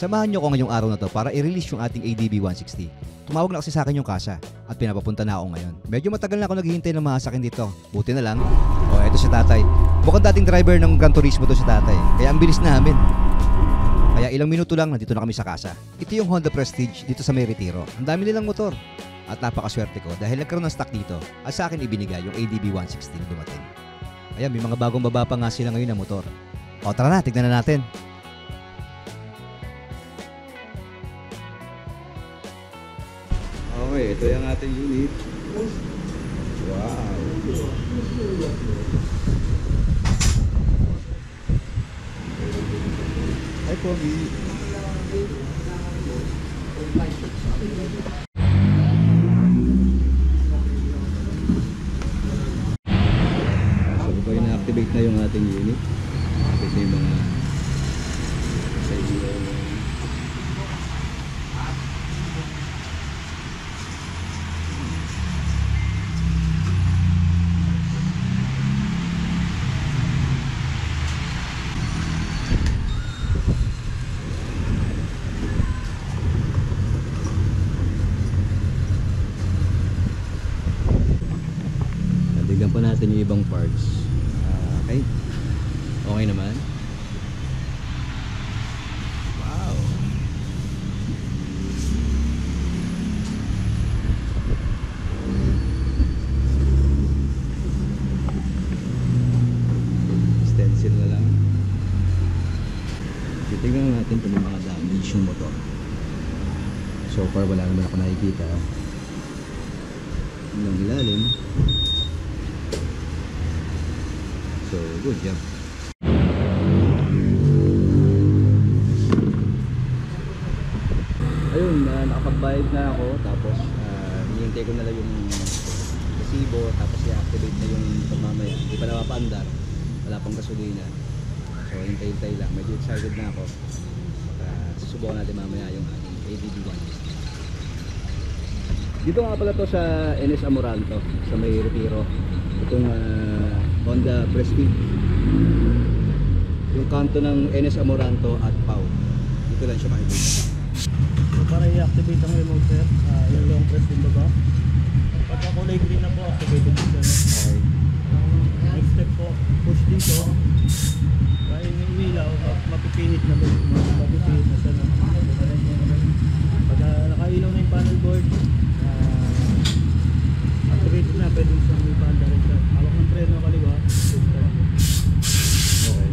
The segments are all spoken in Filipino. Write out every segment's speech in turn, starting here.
Samahan niyo ako ngayong araw na to para i-release yung ating ADB 160. Tumawag na kasi sa akin yung kasa at pinapapunta na ako ngayon. Medyo matagal na ako naghihintay ng mga sakin dito. Buti na lang. O, eto si tatay. Mukhang dating driver ng Gran Turismo to si tatay. Kaya ang bilis namin. Kaya ilang minuto lang nandito na kami sa kasa. Ito yung Honda Prestige dito sa May Retiro. Ang dami nilang motor. At napakaswerte ko dahil nagkaroon ng stock dito at sa akin ibinigay yung ADB 160 na dumating. Ayan, may mga bagong baba pa nga sila ngayon na motor. O tara na, tignan na natin. Okay, ito yung ating unit. Wow! Ay, Pogi! So, ito yung na-activate na yung ating unit. Activate na yung mga sa ilaw. Tignan pa natin yung ibang parts. Okay. Okay naman. Wow. Stencil na lang. Titignan natin kung may mga damage yung motor. So far wala naman ako nakikita. Yung ilalim. So, good job. Ayun, nakapagbayad na ako. Tapos, hinihintay ko na lang yung resibo. Tapos, i-activate na yung pagmamaya. Hindi pa napapaandar. Wala pang gasolina. So, hintay-hintay lang. Medyo excited na ako. Susubukan natin mamaya yung ating ADB 160. Dito nga pala to sa NS Amoranto, sa May Retiro. Itong Honda Prestige. Yung kanto ng NS Amoranto at Pau. Dito lang siya makikita. So para i-activate ang remote sir, yung long press din baba. Pagka kulay green na po, activated dito. Okay. Next step po, push dito. Kaya yung ilaw, mapipihit na siya. Pagka nakailaw na yung panel board, activated na, pwede siyang ipaanda rin siya. Hawak ng preno kaliwa, Okay.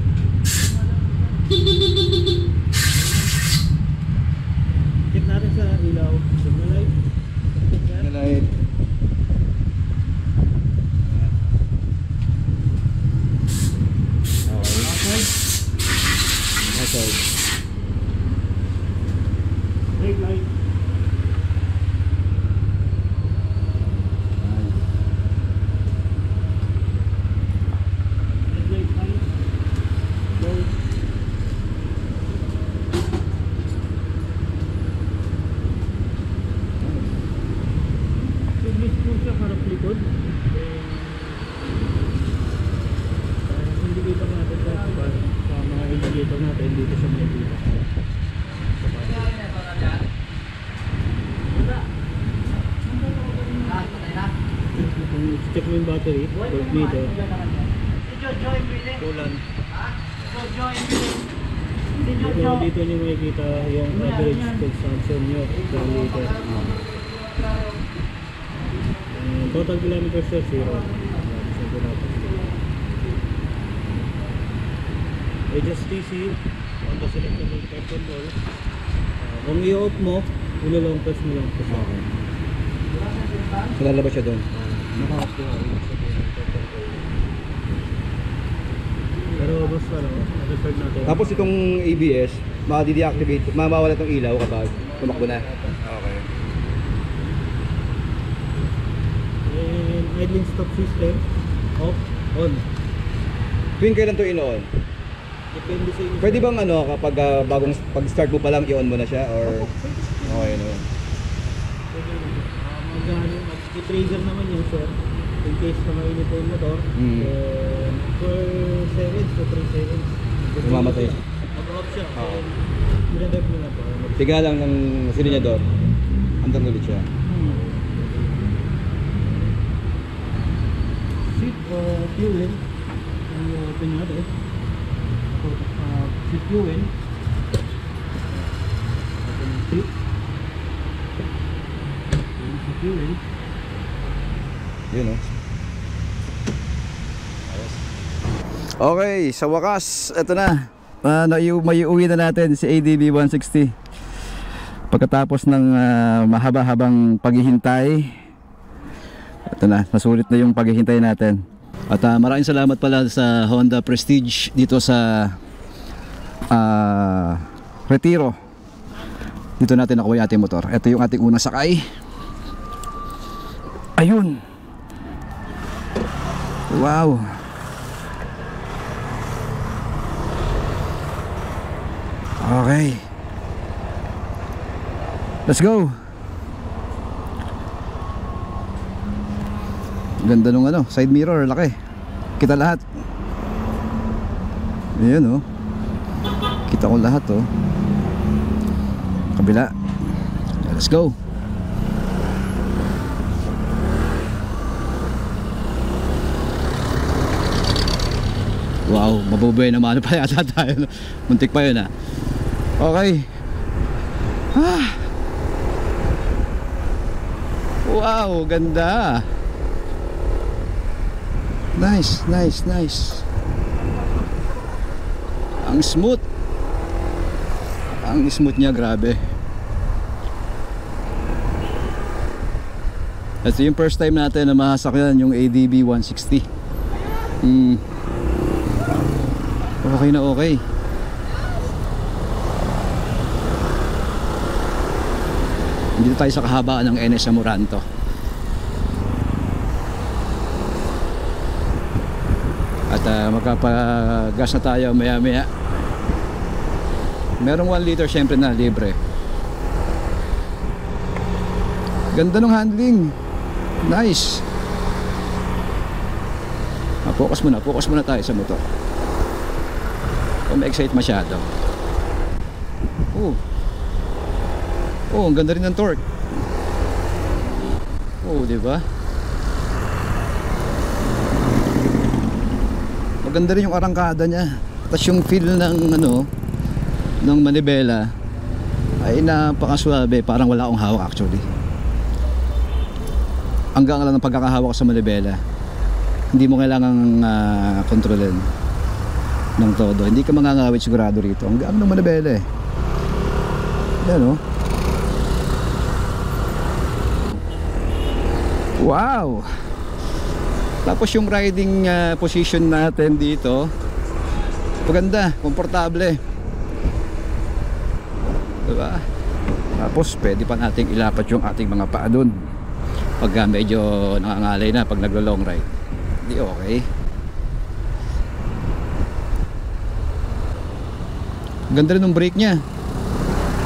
check natin sa ilaw, signal light. Signal light. Okay. Okay. Brake light. Indicator natin sa mga indicator natin dito sa mga dito. Check mo yung battery, voltmeter, coolant. Dito nyo makikita yung average consumption nyo per liter. Total kilometers per 0. HSTC, Honda Selectable Type Control. Kung i-off mo, long press mo lang po siya. Okay. So lalabas siya doon. Naka-off ko pero basta record natin. Tapos itong ABS, makadi-deactivate, mawawala itong ilaw kapag tumakbo na. Okay. And idling stop system, off, on. Tuwing kailan ito in-on? Depende sa inyo. Pwede bang ano, kapag bagong pag-start mo pa lang, i-on mo na siya? Or... Okay, no? Mag-trigger naman yun, sir. In case na mainit yung motor, 4 seconds to 3 seconds. Mamamatay. Nag-off siya. Oo. Dinadrive nyo na po. Tiga lang ng silinyador. Andar ulit siya. Seat fuel. Ang open natin. Seat fuel. Open yung seat. Seat fuel. Yun o. Okay, sa wakas, eto na. May uwi na natin si ADB 160. Pagkatapos ng mahaba-habang paghihintay, eto na, nasulit na yung paghihintay natin. At maraming salamat pala sa Honda Prestige dito sa Retiro. Dito natin nakuha yung ating motor. Ito yung ating unang sakay. Ayun. Wow. Okay. Let's go. Ganda nung ano, side mirror, laki. Kita lahat. Ayan oh. Kita ko lahat oh. Kabila. Let's go. Wow, mabubuhay naman pa yata tayo. Muntik pa yun ah. Okay. Wow, ganda. Nice, nice, nice. Ang smooth. Ang smooth niya, grabe. Ito yung first time natin na masakyan yung ADB 160. Okay na okay. Dito tayo sa kahabaan ng NS Amoranto. At magpapagas na tayo maya maya. Merong 1 liter syempre na libre. Ganda ng handling. Nice. Focus muna tayo sa motor. Kung ma-excite masyado. Oh, ang ganda rin ng torque. Oh, di ba? Maganda rin yung arangkada niya. Tapos yung feel ng ano, ng manibela ay napakaswabe, parang wala akong hawak actually. Hanggang lang ng pagkakahawak sa manibela. Hindi mo kailangang kontrolin ng todo. Hindi ka mangangawit sigurado rito. Ang gaan ng manibela eh. Yan oh. Wow! Tapos yung riding position natin dito, maganda, komportable. Diba? Tapos pwede pa nating ilapat yung ating mga paa dun pagka medyo nangangalay na pag naglo-long ride. Hindi okay. Ganda rin ng brake niya.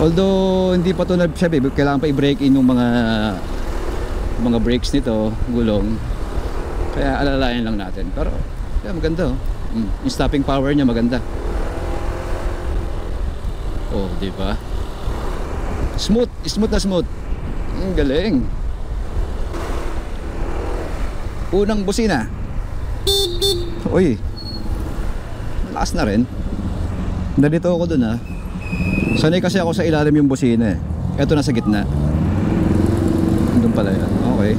Although hindi pa ito sabi, kailangan pa i-brake in yung mga brakes nito, gulong. Kaya alalayan lang natin. Pero yeah, maganda oh. Yung stopping power niya maganda. Oh, di ba? Smooth na smooth. Ang galing. Unang busina. Uy. Malakas na rin. Nalito ako dun ha. Sanay kasi ako sa ilalim yung busina eh. Ito nasa gitna. Doon pala yan. Okay.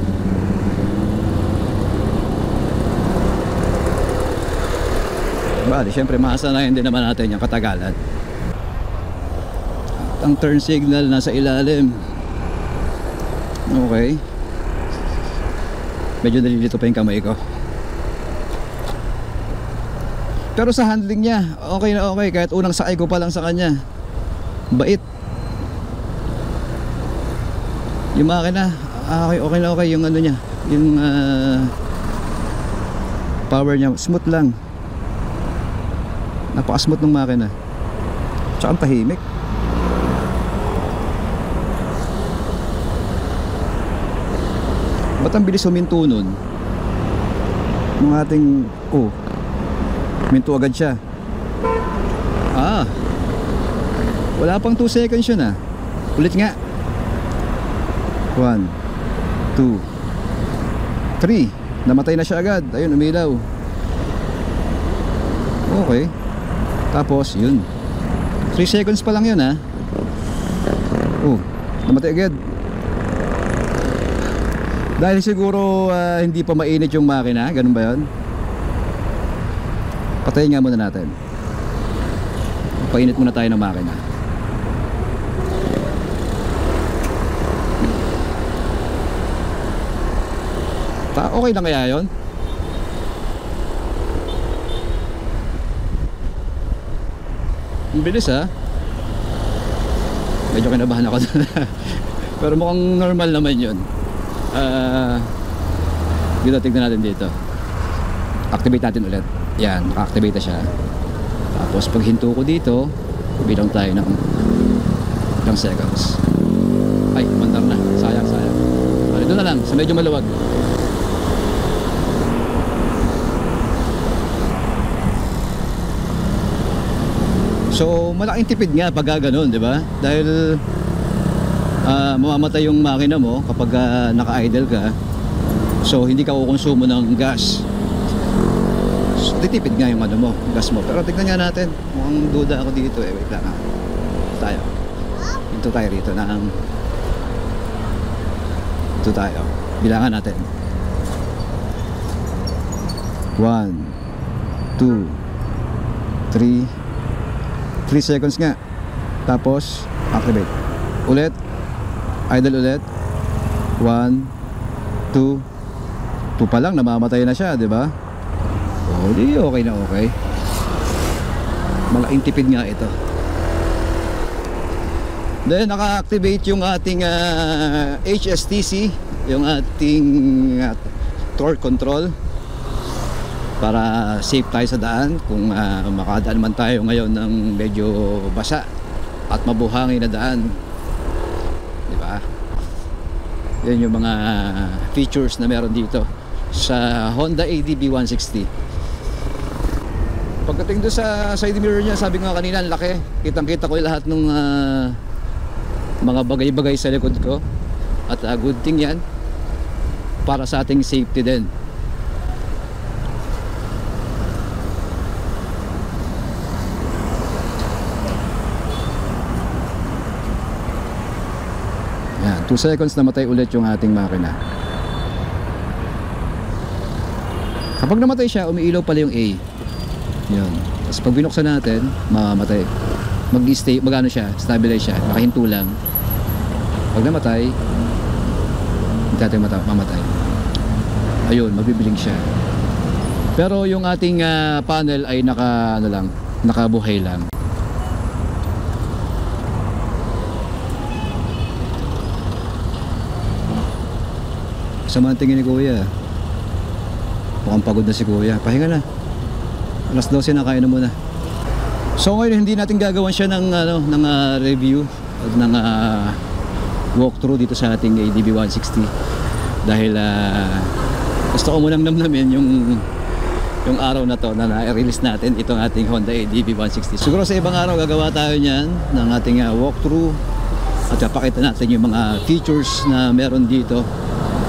Bali, syempre masanayan din naman natin yung katagalan. At ang turn signal nasa ilalim. Okay. Medyo nalilito pa yung kamay ko. Pero sa handling niya, okay na okay. Kahit unang sakay ko pa lang sa kanya, bait. Yung makina, okay na okay. Yung ano niya, yung power niya, smooth lang. Napaka-smooth ng makina. Tsaka ang tahimik. Ba't ang bilis huminto nun? Nung ating, huminto agad siya. Wala pang 2 seconds yun ah. Ulit nga. 1, 2, 3. Namatay na siya agad. Ayun, umilaw. Okay. Tapos, yun. 3 seconds pa lang yun ah. Oh, namatay agad. Dahil siguro hindi pa mainit yung makina. Ganun ba yun? Patayin nga muna natin. Painit muna tayo ng makina. Okay lang kaya yun? Ang bilis ha. Medyo kinabahan ako doon. Pero mukhang normal naman yun. Dito, tignan natin dito. Activate natin ulit. Yan, naka-activate na siya. Tapos pag hinto ko dito, bilang tayo ng ilang seconds. Ay, mandar na. Sayang. Dito na lang, sa medyo maluwag. So, malaking tipid nga pag gano'n, di ba? Dahil mamamatay yung makina mo kapag naka-idle ka. So, hindi ka kukonsumo ng gas. So, titipid nga yung ano mo, gas mo. Pero tignan nga natin. Mukhang duda ako dito eh. Wait lang ha. Tayo. Ito tayo rito ng... Ito tayo. Bilangan natin. 1, 2, 3 seconds nga. Tapos activate. Ulit. Idle ulit. 1, 2 pa lang namamatay na siya, di ba? Oh, di okay na okay. Malaking tipid nga ito. Then naka-activate yung ating HSTC, yung ating torque control, para safe tayo sa daan kung makadaan man tayo ngayon ng medyo basa at mabuhangin na daan, di ba? Yan yung mga features na meron dito sa Honda ADB 160. Pagdating doon sa side mirror niya, sabi ko nga kanina, ang laki. Kitang-kita ko lahat ng mga bagay-bagay sa likod ko. At good thing yan para sa ating safety din. Yan, 2 seconds namatay ulit yung ating makina. Kapag namatay siya, umiilaw pala yung A. Yan. Tapos pag binuksan natin, mamamatay. Mag-stay, magano siya, stabilize siya, nakahinto lang. Pag namatay, hindi natin mamatay. Ayun, mabibiling siya. Pero yung ating panel ay nakabuhay lang. Sama ang tingin ni Kuya. Mukhang pagod na si Kuya. Pahinga na. Alas 12 na, kain na muna. So ngayon hindi natin gagawan siya ng review at ng walkthrough dito sa ating ADB 160 dahil gusto ko munang namnamin yung araw na to na na-release natin itong ating Honda ADB 160. Siguro sa ibang araw gagawa tayo niyan ng ating walkthrough at papakita natin yung mga features na meron dito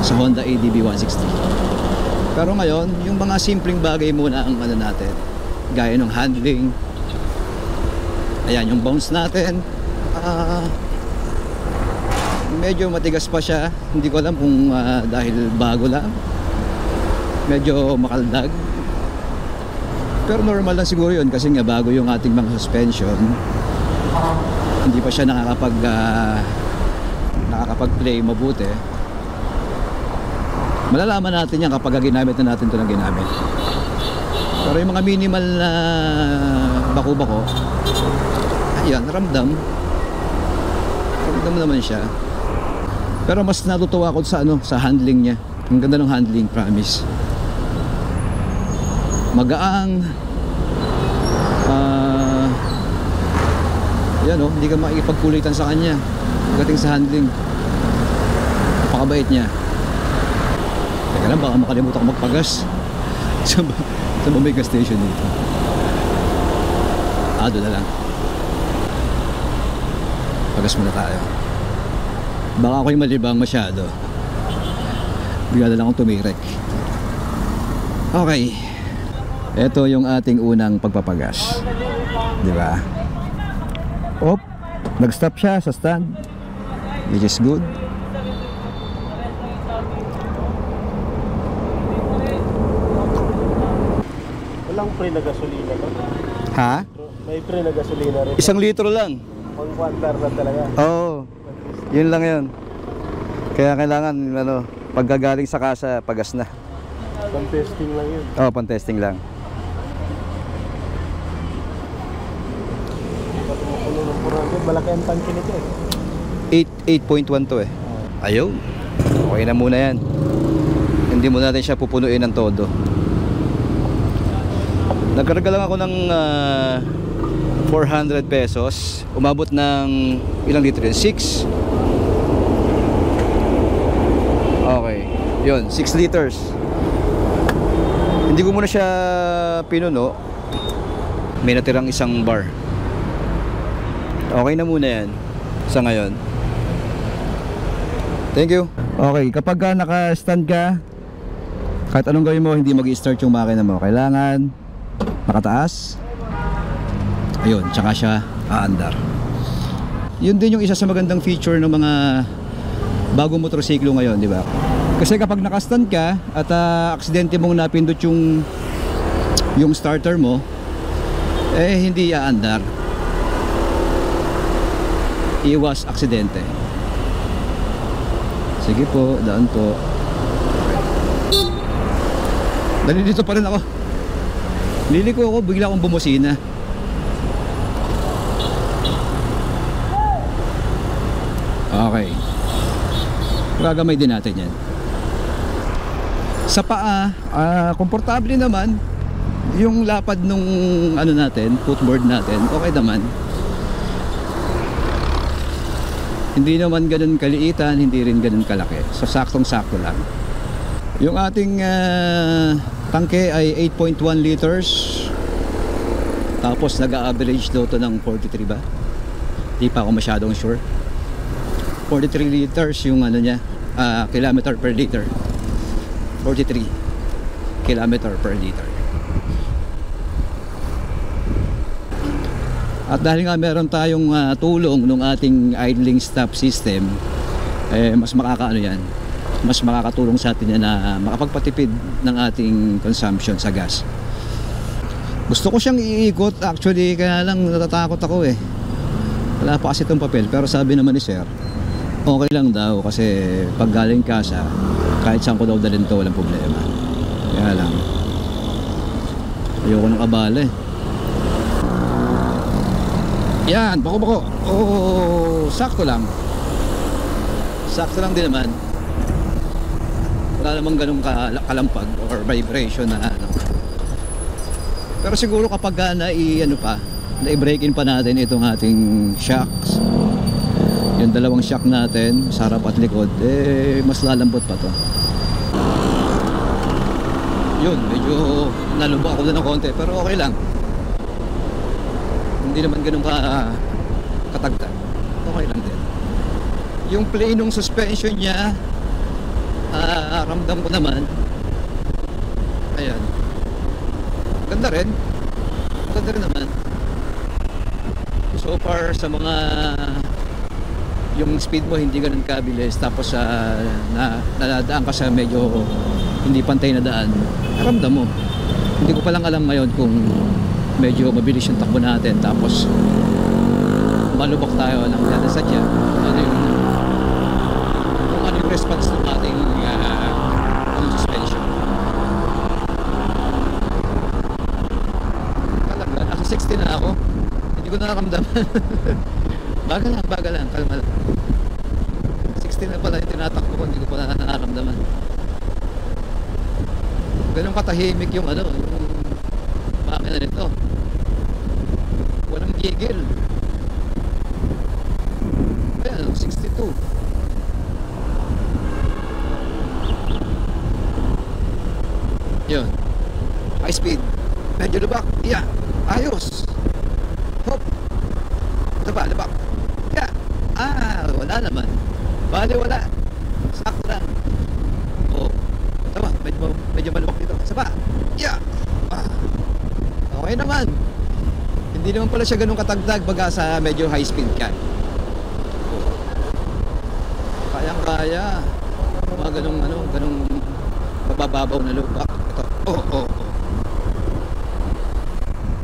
sa Honda ADB 160. Pero ngayon, yung mga simpleng bagay muna ang natin, gaya ng handling. Ayan, yung bounce natin, medyo matigas pa siya. Hindi ko alam kung dahil bago lang, medyo makaldag. Pero normal lang siguro yun kasi nga bago yung ating mga suspension. Hindi pa siya nakakapag-play mabuti. Malalaman natin yan kapag ginamit na natin ito ng ginamit. Pero yung mga minimal na bako-bako, ayan, ramdam naman siya. Pero mas natutuwa ako sa handling niya. Ang ganda ng handling, promise. Magaang. Yan hindi ka makikipagkulitan sa kanya pagdating sa handling. Napakabait niya. Teka lang, baka makalimutan ko magpagas sa may gas station dito. Doon na lang. Pagas muna tayo. Baka ako'y malibang masyado. Bigla na lang akong tumirek. Okay. Ito yung ating unang pagpapagas. Di ba? Op, nag-stop siya sa stand. Which is good. Walang pre na gasolina to. Ha? May pre na gasolina rin. 1 litro lang. Pang quarter na talaga. Oo. Yun lang yun. Kaya kailangan paggagaling sa kasa, pagas na. Pang testing lang yun. Oo, pang-testing lang. Puno ng 400. Malaki ang tanke nito eh. 8.1 to eh. Ayaw. Okay na muna yan. Hindi mo natin siya pupunuin ng todo. Nagkarga lang ako ng 400 pesos. Umabot ng ilang litro yun? 6. Okay. Yun, 6 liters. Hindi ko muna siya pinuno. May natirang isang bar. Okay na muna yan sa ngayon. Thank you. Okay, kapag naka-stand ka, kahit anong gawin mo, hindi mag-i-start yung makina mo. Kailangan nakataas. Ayun, tsaka siya aandar. Yun din yung isa sa magandang feature ng mga bagong motorsiklo ngayon, di ba? Kasi kapag naka-stand ka at aksidente mong napindot yung starter mo, hindi aandar. Iwas aksidente. Sige po, daan po. Dali dito pa rin ako. Liliko ako, bigla akong bumusina. Okay. Gagamay din natin yan. Sa paa, komportable naman. Yung lapad nung natin, footboard natin, okay naman. Hindi naman ganun kaliitan, hindi rin ganun kalaki. So saktong-sakto lang. Yung ating tangke ay 8.1 liters. Tapos nag-average daw to ng 43 ba? Di pa ako masyadong sure. 43 liters yung niya, kilometer per liter. 43 kilometer per liter. At dahil nga meron tayong tulong ng ating idling stop system, mas mas makakatulong sa atin yan na makapagpatipid ng ating consumption sa gas. Gusto ko siyang iikot actually, kaya lang natatakot ako eh. Wala pa kasi itong papel, pero sabi naman ni sir, okay lang daw kasi pag galing kasa, kahit saan ko daw dalhin to, walang problema. Kaya lang, ayoko ng abala eh. Yan, bako. Oh, sakto lang. Sakto lang din naman. Wala namang ganung kalampag or vibration na Pero siguro kapag na-break in pa natin itong ating shocks, yung dalawang shock natin, sa harap at likod, mas lalambot pa to. Yun, medyo nalubak ako na ng konti, pero okay lang. Hindi naman ganun katagtag. Okay lang din. Yung planong suspension niya, ramdam ko naman. Ayan. Ganda rin. Ganda rin naman. So far sa mga yung speed mo hindi ganun kabilis, tapos nadaan ka sa medyo hindi pantay na daan, ramdam mo. Hindi ko pa lang alam ngayon kung medyo mabilis yung takbo natin tapos malubok tayo ng sadya, ano yung response ng ating suspension. Talaga, nasa 60 na ako, hindi ko nakaramdaman. bagal lang, kalma lang. 60 na pala yung tinatakbo ko, hindi ko pala nakaramdaman. Ganun katahimik yung yung makina nito. Walang gigil. Ayan, 62. Yun. High speed. Medyo lubak. Yeah. Ayos. Hop. Labak. Yeah. wala naman. Bale, wala. Sakto lang. Oo. Tama, medyo maluwak dito. Isa pa. Yeah. Okay naman. Hindi naman pala siya ganun katagdag baga sa medyo high speed ka. Kayang-kaya. Mga ganung mabababaw na lubak. Ito. Oo.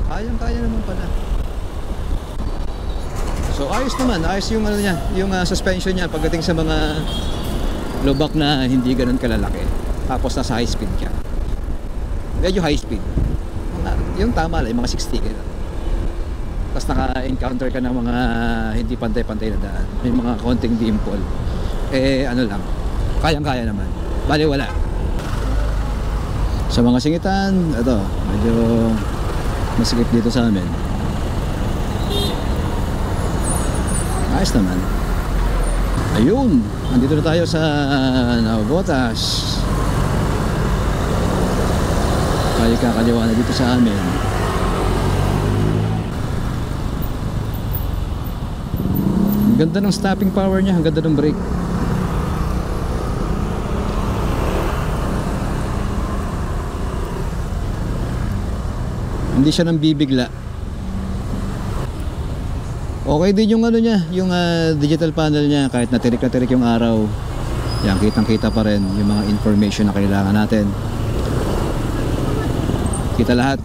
Kayang-kaya naman pala. So ayos naman, ayos yung niya, yung suspension niya pagdating sa mga lubak na hindi ganoon kalalaki. Tapos nasa high speed ka. Medyo high speed. Yung tama lang, yung mga 60 kaya. Tapos naka-encounter ka ng mga hindi pantay-pantay na daan. May mga konting dimple. Ano lang, kayang-kaya naman. Bale wala. Sa mga singitan, ito, medyo masikip dito sa amin. Ayos naman. Ayun, andito na tayo sa Navotas. Tayo kakaliwa na dito sa amin. Ang ganda ng stopping power niya, ang ganda ng brake. Hindi siya nang bibigla. Okay din yung niya, yung digital panel niya, kahit natirik yung araw. Yan, kitang-kita pa rin yung mga information na kailangan natin. Kita lahat.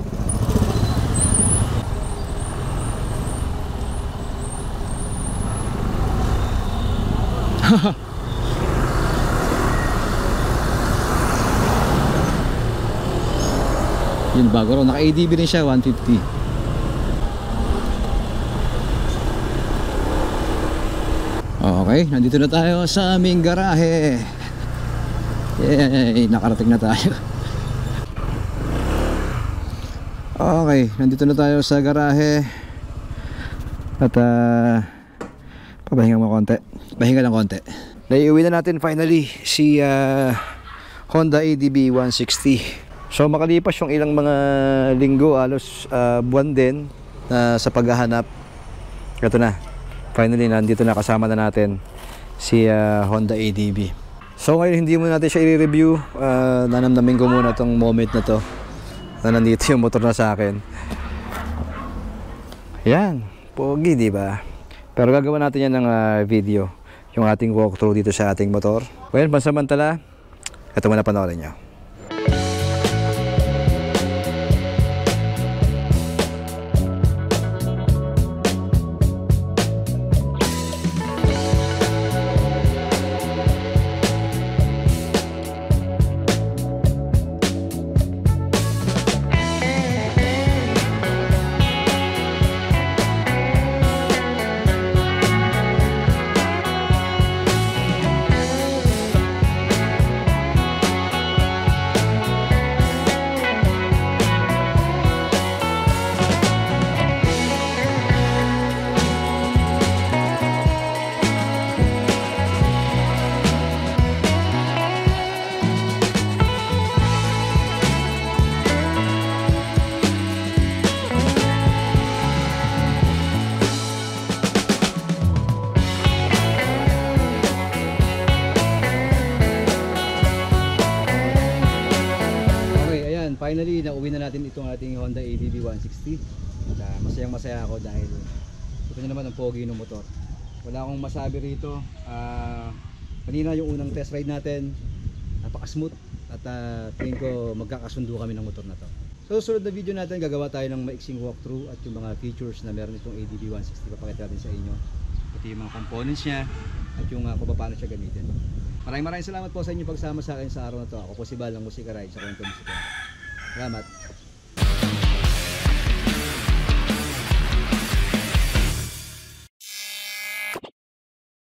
Yun bago raw, naka-ADB rin siya, 150. Okay, nandito na tayo sa aming garahe. Yay, nakarating na tayo. Okay, nandito na tayo sa garahe. At papahinga mo konti. Pahinga lang konti. Naiuwi na natin finally si Honda ADB 160. So makalipas yung ilang mga linggo, halos buwan din sa paghahanap. Ito na. Finally, nandito na, kasama na natin si Honda ADB. So ngayon hindi muna natin siya i-review. Nanamnamin ko muna itong moment na to na nandito yung motor na sa akin. Yan, pogi, di ba? Pero gagawa natin yan ng video, yung ating walkthrough dito sa ating motor. Well, pansamantala, ito muna panoorin nyo. Finally, nauwi na natin itong ating Honda ADB 160. Masayang masaya ako dahil ito na naman ang pogi ng motor. Wala akong masabi rito. Kanina yung unang test ride natin, napaka-smooth at tingin ko magkakasundo kami ng motor na to. So susunod na video natin, gagawa tayo ng maiksing walkthrough at yung mga features na meron itong ADB 160. Papakita natin sa inyo. Pati yung mga components niya at yung kung paano siya gamitin. Maraming salamat po sa inyo pagsama sa akin sa araw na to. Ako po si Bal ng Musika Ride sa Kwento Musika. Salamat.